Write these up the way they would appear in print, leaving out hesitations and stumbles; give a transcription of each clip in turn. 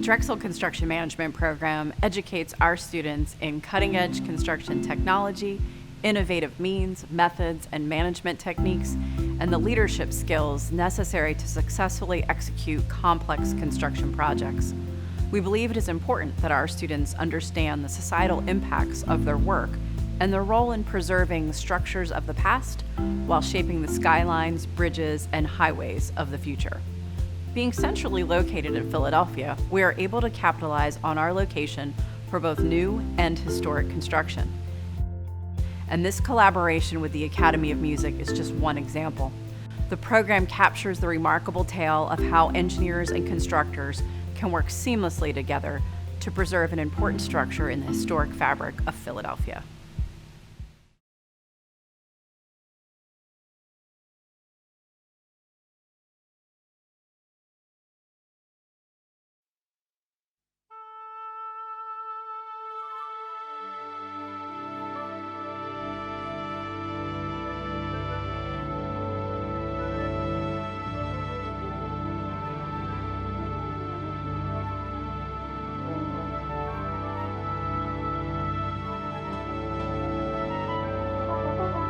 Drexel Construction Management Program educates our students in cutting-edge construction technology, innovative means, methods, and management techniques, and the leadership skills necessary to successfully execute complex construction projects. We believe it is important that our students understand the societal impacts of their work and their role in preserving structures of the past while shaping the skylines, bridges, and highways of the future. Being centrally located in Philadelphia, we are able to capitalize on our location for both new and historic construction. And this collaboration with the Academy of Music is just one example. The program captures the remarkable tale of how engineers and constructors can work seamlessly together to preserve an important structure in the historic fabric of Philadelphia.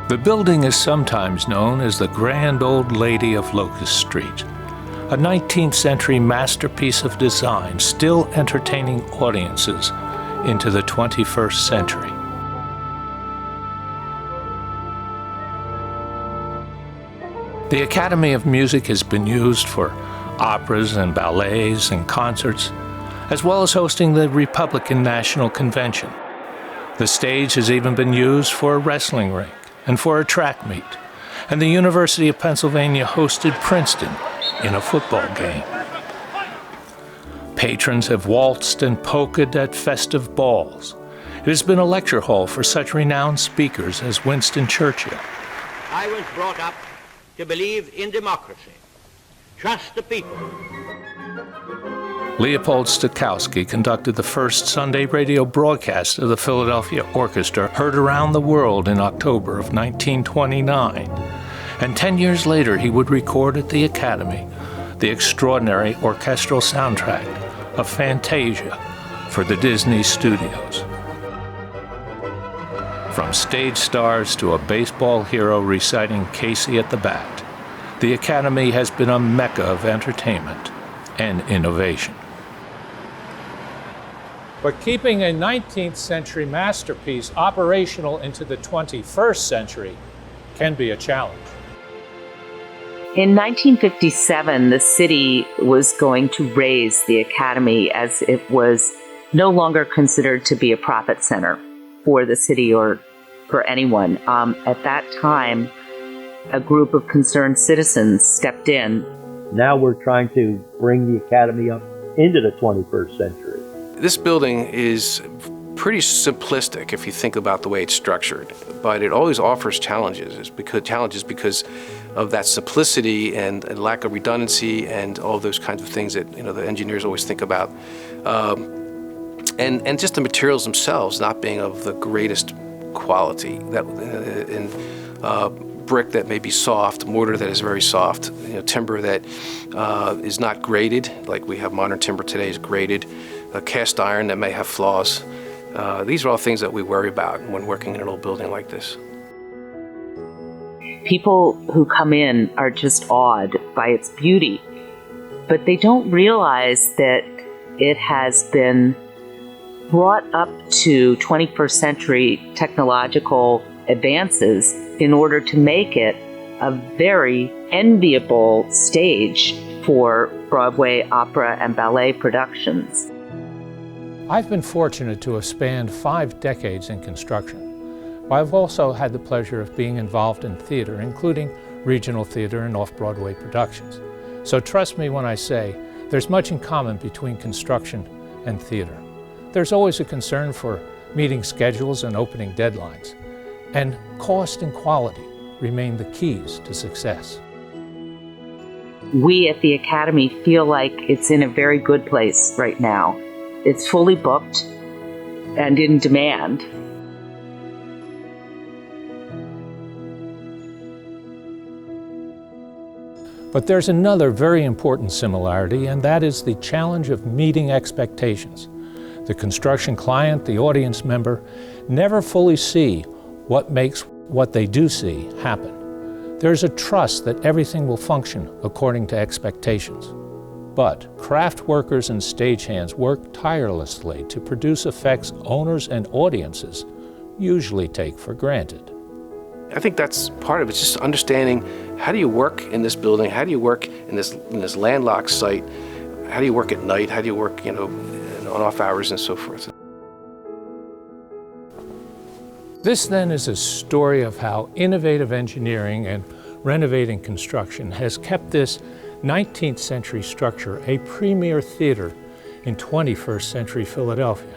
The building is sometimes known as the Grand Old Lady of Locust Street, a 19th century masterpiece of design still entertaining audiences into the 21st century. The Academy of Music has been used for operas and ballets and concerts, as well as hosting the Republican National Convention. The stage has even been used for a wrestling ring and for a track meet, and the University of Pennsylvania hosted Princeton in a football game. Patrons have waltzed and polkaed at festive balls. It has been a lecture hall for such renowned speakers as Winston Churchill. I was brought up to believe in democracy. Trust the people. Leopold Stokowski conducted the first Sunday radio broadcast of the Philadelphia Orchestra, heard around the world in October of 1929. And 10 years later, he would record at the Academy the extraordinary orchestral soundtrack of Fantasia for the Disney Studios. From stage stars to a baseball hero reciting Casey at the bat, the Academy has been a mecca of entertainment and innovation. But keeping a 19th century masterpiece operational into the 21st century can be a challenge. In 1957, the city was going to raise the Academy as it was no longer considered to be a profit center for the city or for anyone. At that time, a group of concerned citizens stepped in. Now we're trying to bring the Academy up into the 21st century. This building is pretty simplistic if you think about the way it's structured, but it always offers challenges because of that simplicity and lack of redundancy and all those kinds of things that the engineers always think about, and just the materials themselves not being of the greatest quality. Brick that may be soft, mortar that is very soft, timber that is not graded, like we have modern timber today is graded, cast iron that may have flaws. These are all things that we worry about when working in an old building like this. People who come in are just awed by its beauty, but they don't realize that it has been brought up to 21st century technological advances in order to make it a very enviable stage for Broadway opera and ballet productions. I've been fortunate to have spanned 5 decades in construction, but I've also had the pleasure of being involved in theater, including regional theater and off-Broadway productions. So trust me when I say there's much in common between construction and theater. There's always a concern for meeting schedules and opening deadlines, and cost and quality remain the keys to success. We at the Academy feel like it's in a very good place right now. It's fully booked and in demand. But there's another very important similarity, and that is the challenge of meeting expectations. The construction client, the audience member, never fully see what makes what they do see happen. There's a trust that everything will function according to expectations. But craft workers and stagehands work tirelessly to produce effects owners and audiences usually take for granted. I think that's part of it, just understanding how do you work in this building, how do you work in this landlocked site, how do you work at night, how do you work, on off hours and so forth. This then is a story of how innovative engineering and renovating construction has kept this 19th century structure a premier theater in 21st century Philadelphia.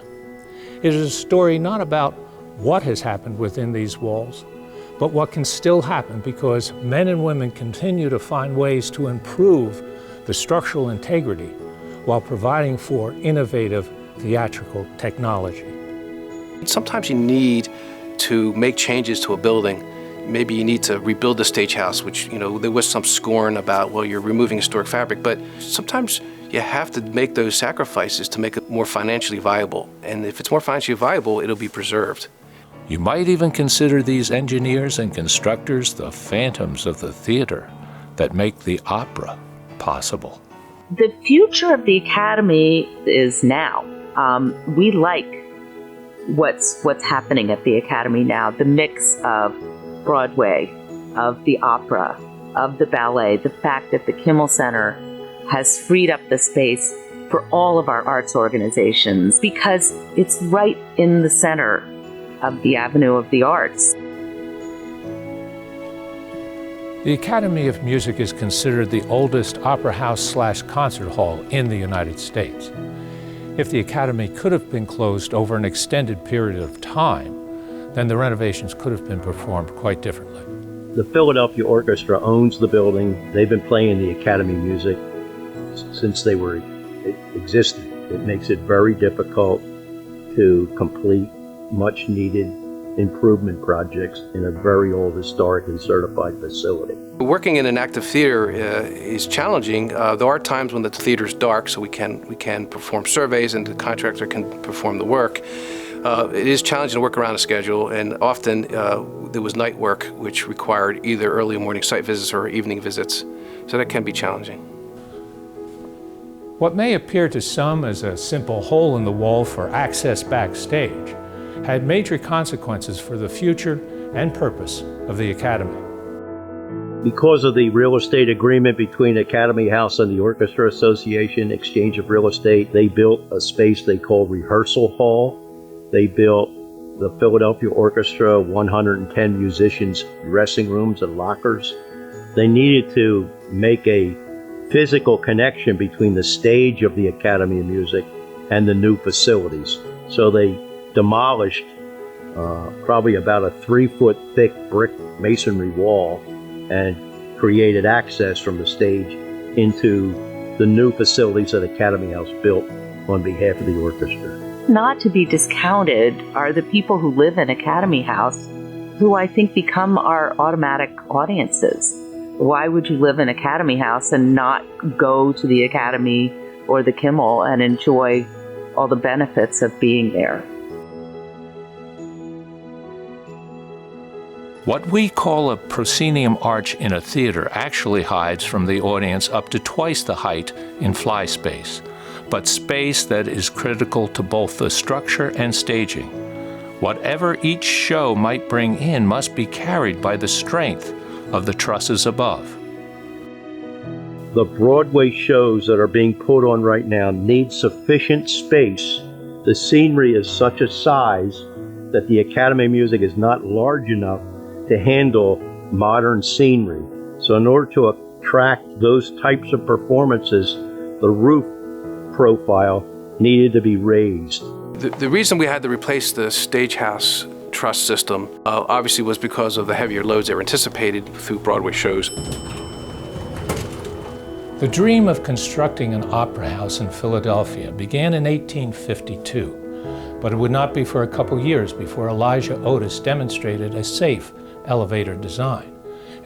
It is a story not about what has happened within these walls, but what can still happen because men and women continue to find ways to improve the structural integrity while providing for innovative theatrical technology. Sometimes you need to make changes to a building. Maybe you need to rebuild the stage house, which, there was some scorn about, well, you're removing historic fabric, but sometimes you have to make those sacrifices to make it more financially viable. And if it's more financially viable, it'll be preserved. You might even consider these engineers and constructors the phantoms of the theater that make the opera possible. The future of the Academy is now. We like what's happening at the Academy now. The mix of Broadway, of the opera, of the ballet, the fact that the Kimmel Center has freed up the space for all of our arts organizations because it's right in the center of the Avenue of the Arts. The Academy of Music is considered the oldest opera house/concert hall in the United States. If the Academy could have been closed over an extended period of time, then the renovations could have been performed quite differently. The Philadelphia Orchestra owns the building. They've been playing the Academy music since they were existing. It makes it very difficult to complete much needed improvement projects in a very old historically certified facility. Working in an active theater is challenging. There are times when the theater is dark, so we can perform surveys and the contractor can perform the work. It is challenging to work around a schedule, and often there was night work, which required either early morning site visits or evening visits, so that can be challenging. What may appear to some as a simple hole in the wall for access backstage had major consequences for the future and purpose of the Academy. Because of the real estate agreement between Academy House and the Orchestra Association, exchange of real estate, they built a space they call Rehearsal Hall. They built the Philadelphia Orchestra 110 musicians' dressing rooms and lockers. They needed to make a physical connection between the stage of the Academy of Music and the new facilities. So they demolished probably about a 3-foot thick brick masonry wall and created access from the stage into the new facilities that Academy House built on behalf of the orchestra. Not to be discounted are the people who live in Academy House, who I think become our automatic audiences. Why would you live in Academy House and not go to the Academy or the Kimmel and enjoy all the benefits of being there? What we call a proscenium arch in a theater actually hides from the audience up to twice the height in fly space, but space that is critical to both the structure and staging. Whatever each show might bring in must be carried by the strength of the trusses above. The Broadway shows that are being put on right now need sufficient space. The scenery is such a size that the Academy of Music is not large enough to handle modern scenery. So in order to attract those types of performances, the roof profile needed to be raised. The reason we had to replace the stage house truss system obviously was because of the heavier loads that were anticipated through Broadway shows. The dream of constructing an opera house in Philadelphia began in 1852, but it would not be for a couple years before Elijah Otis demonstrated a safe elevator design.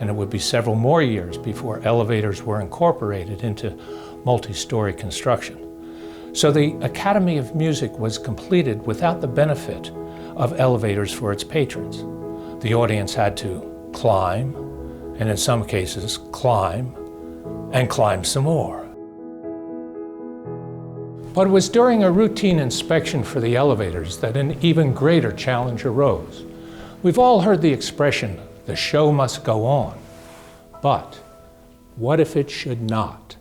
and it would be several more years before elevators were incorporated into multi-story construction. So the Academy of Music was completed without the benefit of elevators for its patrons. The audience had to climb, and in some cases climb, and climb some more. But it was during a routine inspection for the elevators that an even greater challenge arose. We've all heard the expression, the show must go on. But what if it should not?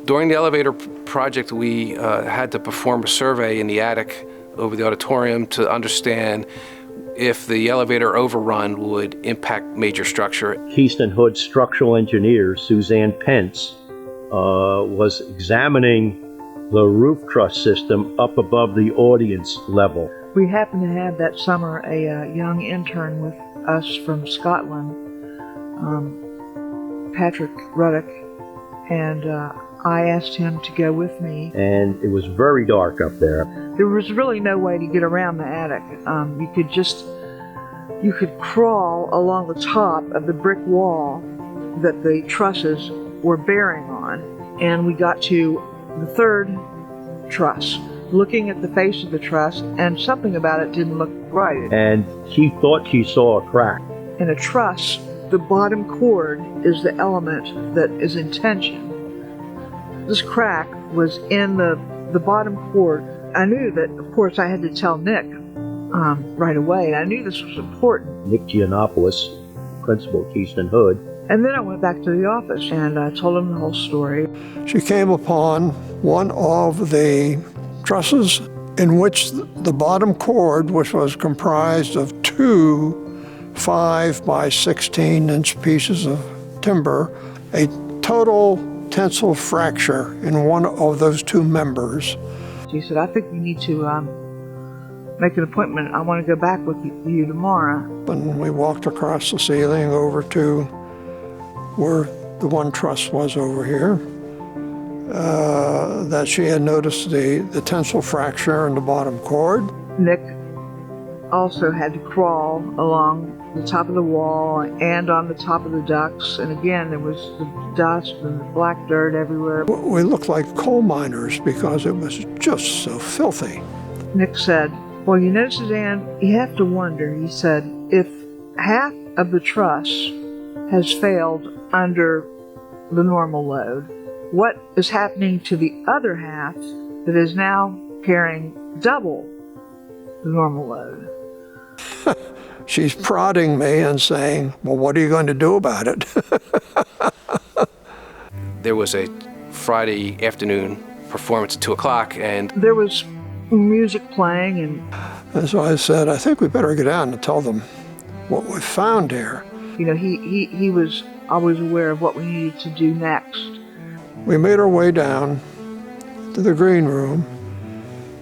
During the elevator project, we had to perform a survey in the attic over the auditorium to understand if the elevator overrun would impact major structure. Keystone Hood structural engineer Suzanne Pence was examining the roof truss system up above the audience level. We happened to have that summer a young intern with us from Scotland, Patrick Ruddock, and I asked him to go with me. And it was very dark up there. There was really no way to get around the attic. You could crawl along the top of the brick wall that the trusses were bearing on, and we got to the third truss, looking at the face of the truss, and something about it didn't look right. And she thought she saw a crack. In a truss, the bottom cord is the element that is in tension. This crack was in the bottom cord. I knew that, of course, I had to tell Nick right away, and I knew this was important. Nick Giannopoulos, principal at Keystone Hood. And then I went back to the office and I told him the whole story. She came upon one of the trusses in which the bottom cord, which was comprised of two 5 by 16-inch pieces of timber, a total tensile fracture in one of those two members. She said, I think you need to make an appointment. I want to go back with you tomorrow. And we walked across the ceiling over to where the one truss was over here, that she had noticed the tensile fracture in the bottom cord. Nick also had to crawl along the top of the wall and on the top of the ducts, and again there was the dust and the black dirt everywhere. We looked like coal miners because it was just so filthy. Nick said, well, you know, Suzanne, you have to wonder, he said, if half of the truss has failed under the normal load, what is happening to the other half that is now carrying double the normal load? She's prodding me and saying, well, what are you going to do about it? There was a Friday afternoon performance at 2 o'clock, and there was music playing. And so I said, I think we better get down and tell them what we found here. You know, he was always aware of what we needed to do next. We made our way down to the green room,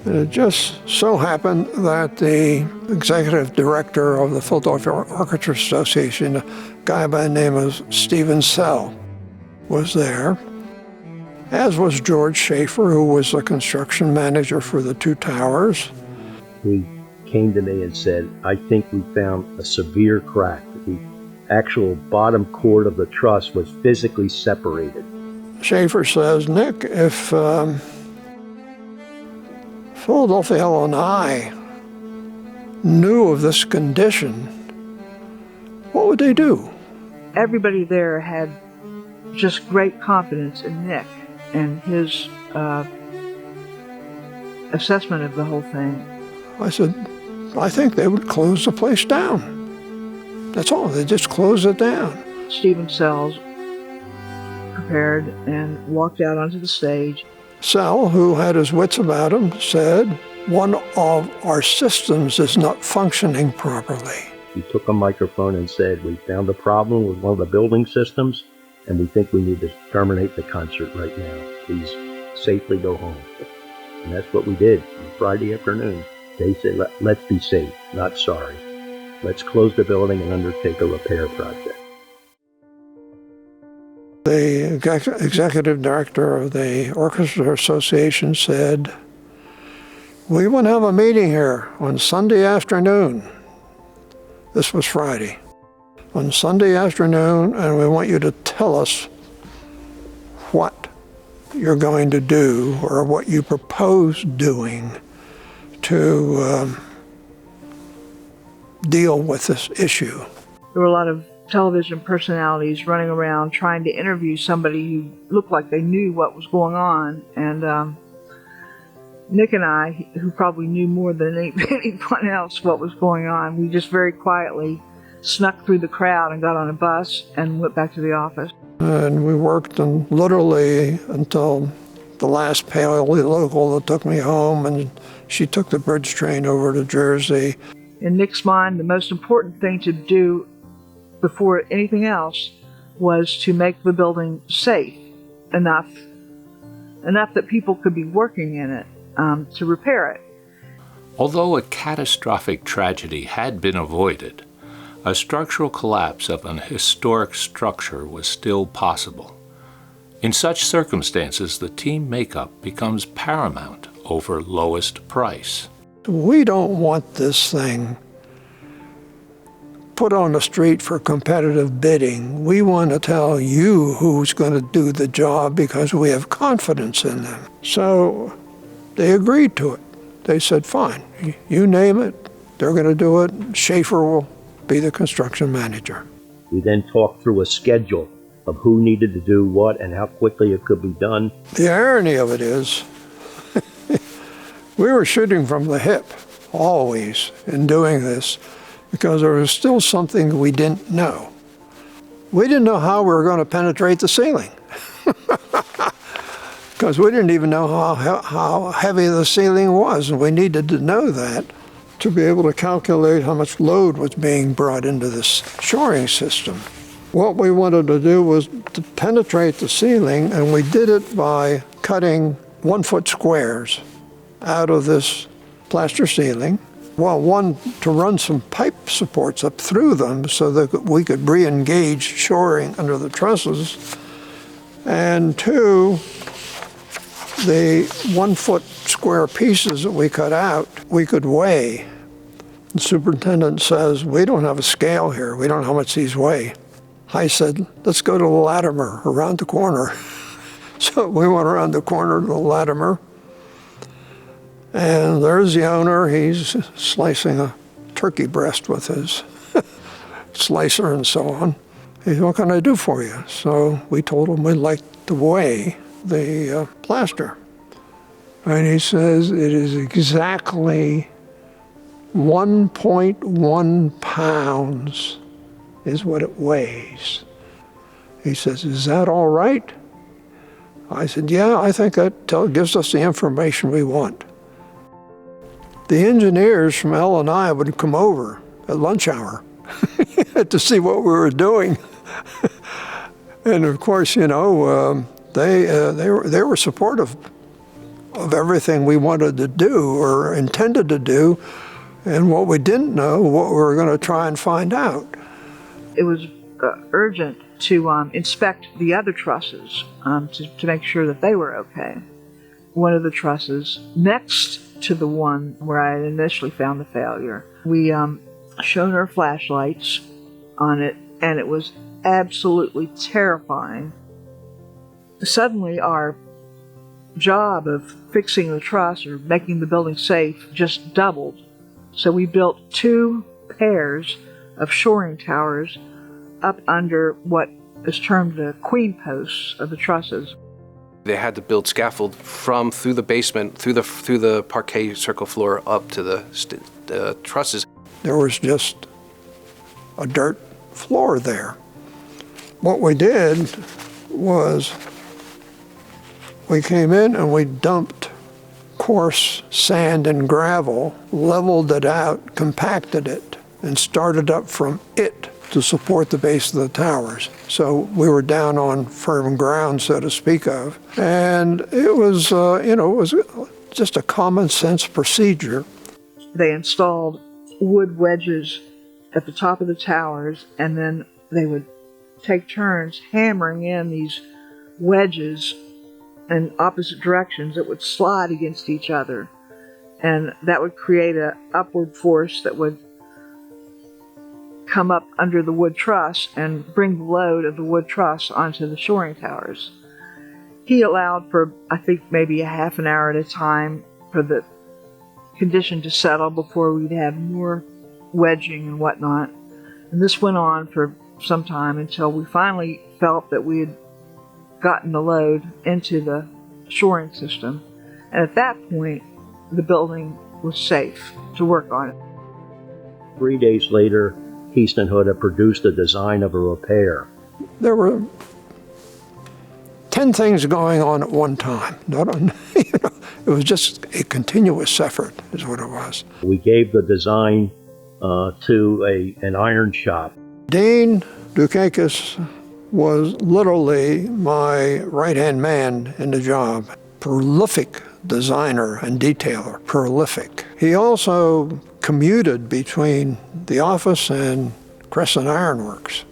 and it just so happened that the executive director of the Philadelphia Orchestra Association, a guy by the name of Stephen Sell, was there, as was George Schaefer, who was the construction manager for the two towers. He came to me and said, I think we found a severe crack. The actual bottom cord of the truss was physically separated. Schaefer says, Nick, if Philadelphia L&I knew of this condition, what would they do? Everybody there had just great confidence in Nick and his assessment of the whole thing. I said, I think they would close the place down. That's all. They just close it down. Stephen Sells prepared and walked out onto the stage. Sell, who had his wits about him, said, one of our systems is not functioning properly. He took a microphone and said, we found a problem with one of the building systems, and we think we need to terminate the concert right now. Please safely go home. And that's what we did on Friday afternoon. They said, let's be safe, not sorry. Let's close the building and undertake a repair project. The executive director of the Orchestra Association said, we want to have a meeting here on Sunday afternoon. This was Friday. on Sunday afternoon, and we want you to tell us what you're going to do or what you propose doing to deal with this issue. There were a lot of television personalities running around trying to interview somebody who looked like they knew what was going on. And Nick and I, who probably knew more than anyone else what was going on, we just very quietly snuck through the crowd and got on a bus and went back to the office. And we worked literally until the last Paley local that took me home, and she took the bridge train over to Jersey. In Nick's mind, the most important thing to do before anything else was to make the building safe enough that people could be working in it to repair it. Although a catastrophic tragedy had been avoided, a structural collapse of an historic structure was still possible. In such circumstances, the team makeup becomes paramount over lowest price. We don't want this thing put on the street for competitive bidding. We want to tell you who's going to do the job because we have confidence in them. So they agreed to it. They said, fine, you name it, they're going to do it. Schaefer will be the construction manager. We then talked through a schedule of who needed to do what and how quickly it could be done. The irony of it is, we were shooting from the hip, always, in doing this, because there was still something we didn't know. We didn't know how we were going to penetrate the ceiling, because we didn't even know how heavy the ceiling was, and we needed to know that to be able to calculate how much load was being brought into this shoring system. What we wanted to do was to penetrate the ceiling, and we did it by cutting 1-foot squares out of this plaster ceiling. Well, one, to run some pipe supports up through them so that we could re-engage shoring under the trusses. And two, the 1-foot square pieces that we cut out, we could weigh. The superintendent says, we don't have a scale here. We don't know how much these weigh. I said, let's go to the Latimer around the corner. So we went around the corner to the Latimer. And there's the owner. He's slicing a turkey breast with his slicer and so on. He said, what can I do for you? So we told him we'd like to weigh the plaster. And he says it is exactly 1.1 pounds is what it weighs. He says, is that all right? I said, yeah, I think that gives us the information we want. The engineers from L&I would come over at lunch hour to see what we were doing. And of course, you know, they were supportive of everything we wanted to do or intended to do, and what we didn't know, what we were going to try and find out. It was urgent to inspect the other trusses to make sure that they were okay. One of the trusses next to the one where I had initially found the failure, we shone our flashlights on it, and it was absolutely terrifying. Suddenly, our job of fixing the truss or making the building safe just doubled. So we built 2 pairs of shoring towers up under what is termed the queen posts of the trusses. They had to build scaffold through the basement, through the parquet circle floor up to the trusses. There was just a dirt floor there. What we did was we came in and we dumped coarse sand and gravel, leveled it out, compacted it, and started up from it to support the base of the towers. So we were down on firm ground, so to speak of. And it was, it was just a common sense procedure. They installed wood wedges at the top of the towers, and then they would take turns hammering in these wedges in opposite directions that would slide against each other. And that would create an upward force that would come up under the wood truss and bring the load of the wood truss onto the shoring towers. He allowed for, I think, maybe a half an hour at a time for the condition to settle before we'd have more wedging and whatnot. And this went on for some time until we finally felt that we had gotten the load into the shoring system. And at that point, the building was safe to work on it. 3 days later, Heaston Hood had produced a design of a repair. There were 10 things going on at one time. It was just a continuous effort, is what it was. We gave the design to an iron shop. Dean Dukakis was literally my right-hand man in the job. Prolific designer and detailer, prolific. He also commuted between the office and Crescent Ironworks,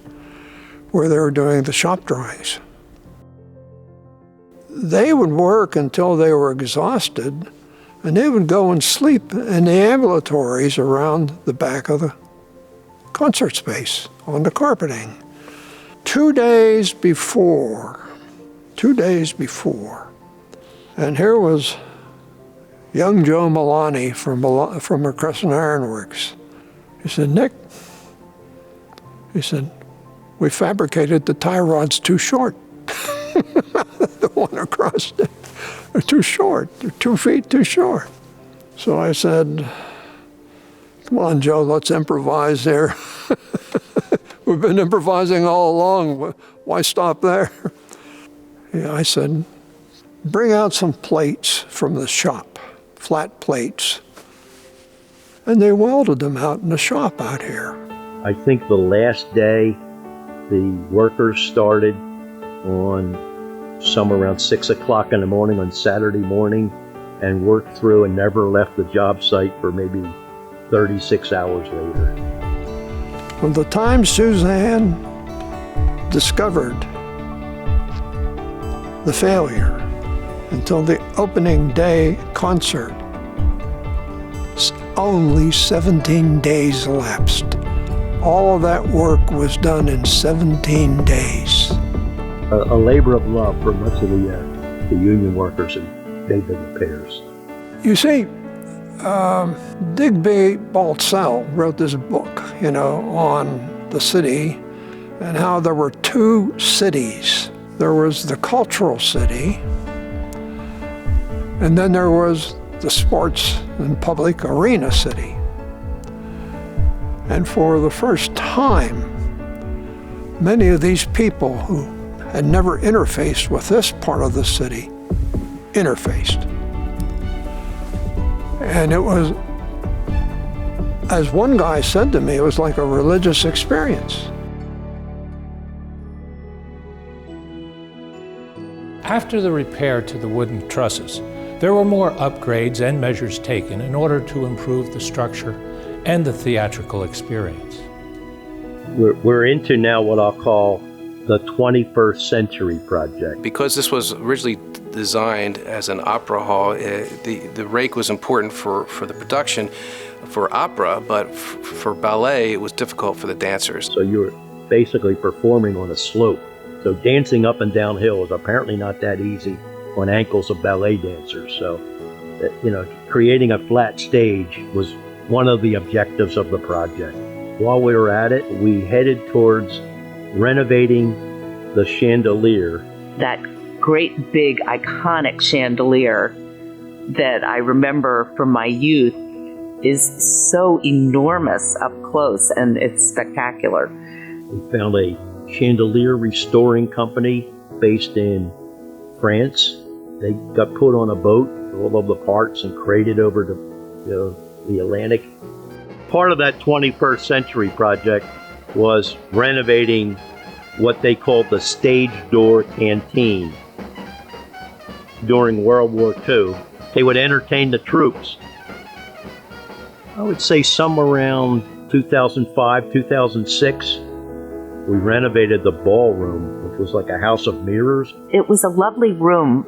where they were doing the shop drawings. They would work until they were exhausted, and they would go and sleep in the ambulatories around the back of the concert space on the carpeting. 2 days before, and here was young Joe Milani from Crescent Ironworks. He said, "Nick," he said, "we fabricated the tie rods too short." The one across it, they're too short. They're 2 feet too short. So I said, "Come on, Joe, let's improvise there." We've been improvising all along. Why stop there? Yeah, I said, "Bring out some plates from the shop, flat plates." And they welded them out in the shop out here. I think the last day, the workers started on somewhere around 6 o'clock in the morning on Saturday morning and worked through and never left the job site for maybe 36 hours later. From the time Suzanne discovered the failure until the opening day concert, only 17 days elapsed. All of that work was done in 17 days. A labor of love for much of the union workers who made the repairs. You see, Digby Baltzell wrote this book, on the city and how there were 2 cities. There was the cultural city, and then there was the sports and public arena city. And for the first time, many of these people who had never interfaced with this part of the city interfaced. And it was, as one guy said to me, it was like a religious experience. After the repair to the wooden trusses, there were more upgrades and measures taken in order to improve the structure and the theatrical experience. We're into now what I'll call the 21st century project. Because this was originally designed as an opera hall, the rake was important for the production for opera, but for ballet it was difficult for the dancers. So you're basically performing on a slope. So dancing up and down hill is apparently not that easy on ankles of ballet dancers. So, creating a flat stage was one of the objectives of the project. While we were at it, we headed towards renovating the chandelier. That great big iconic chandelier that I remember from my youth is so enormous up close, and it's spectacular. We found a chandelier restoring company based in France. They got put on a boat, all of the parts, and crated over to the Atlantic. Part of that 21st century project was renovating what they called the stage door canteen. During World War II, they would entertain the troops. I would say somewhere around 2005, 2006, we renovated the ballroom, which was like a house of mirrors. It was a lovely room,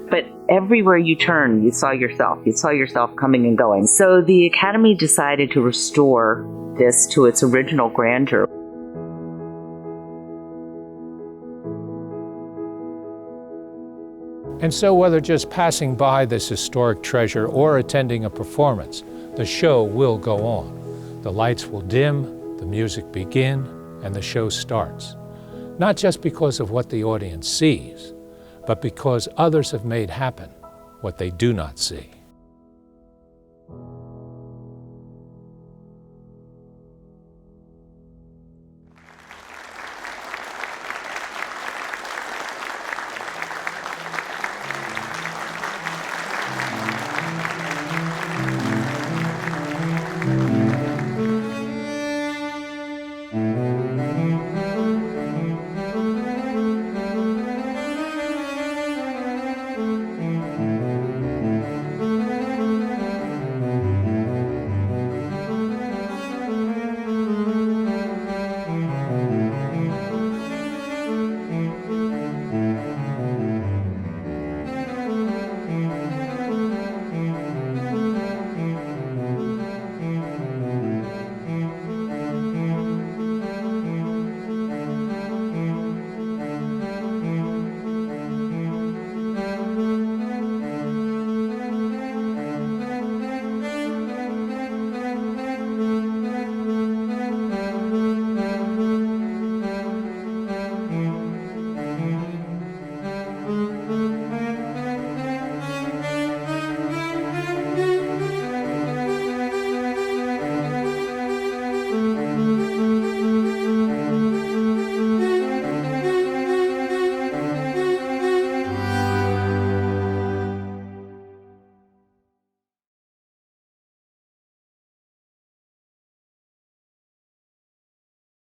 but everywhere you turned, you saw yourself. You saw yourself coming and going. So the Academy decided to restore this to its original grandeur. And so whether just passing by this historic treasure or attending a performance, the show will go on. The lights will dim, the music begin, and the show starts. Not just because of what the audience sees, but because others have made happen what they do not see.